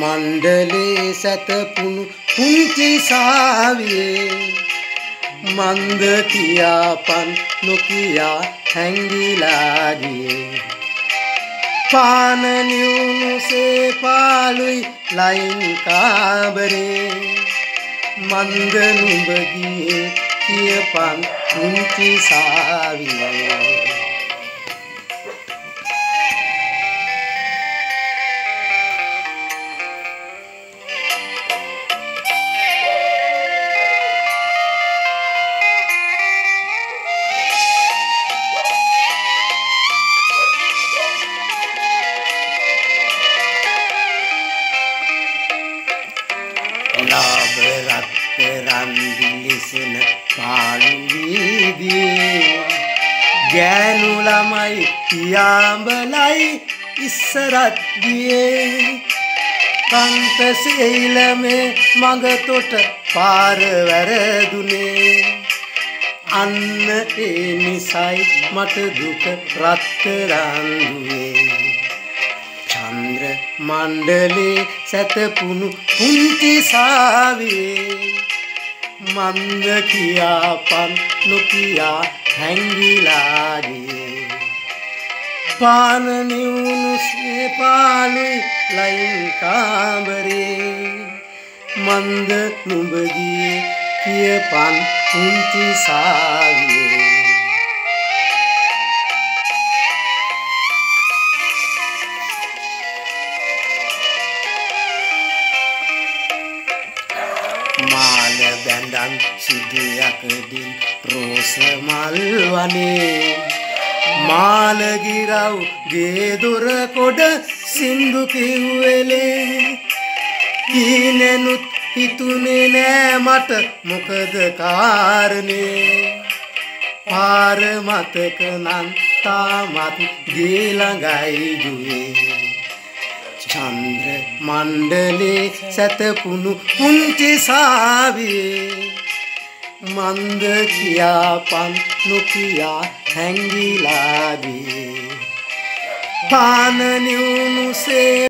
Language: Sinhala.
මණ්ඩලේ සැතපුණු පුංචි සාවියේ මන්ද කියාපන් නොකියා හැංගිලා ගියේ පාන නිවුනුසේ පාළුයි ලයින් කාබරේ මන්ද නුඹ ගියේ කියපන් පුංචි සාවියේ රන්දිලිසන පාළු වීදියේ ගෑනු ළමයි පියාඹලයි ඉස්සරත් ගියේ කන්ත සෙයිලමේ මඟ තොට පාර වැරදුනේ අන්න ඒ නිසයි මට දුක රත්තරන් දුවේ චන්ද්‍ර මණ්ඩලේ සැතපුණු පුංචි සාවියේ මන්ද කියාපන් නොකියා හැංගිලා ගියේ පාන නිවුනුසේ පාළුයි ලයින් කාමරේ මන්ද නුඹ ගියේ කියපන් පුංචි සාවියේ මාල බැඳන් සිටියකදින් රෝස මල් වනේ මාල ගිරව් ගේ දොර කොට සින්දු කිව්වෙලේ කීනෙනුත් හිතුනේ නෑ මට මොකද කාරණේ පාර මතක නම් තාමත් ගේ ළඟයි දුවේ චන්ද්‍ර මණ්ඩලේ සැතපුණු පුංචි සාවියේ මන්ද කියාපන් නොකියා හැංගිලා ගියේ පාන නිවුනුසේ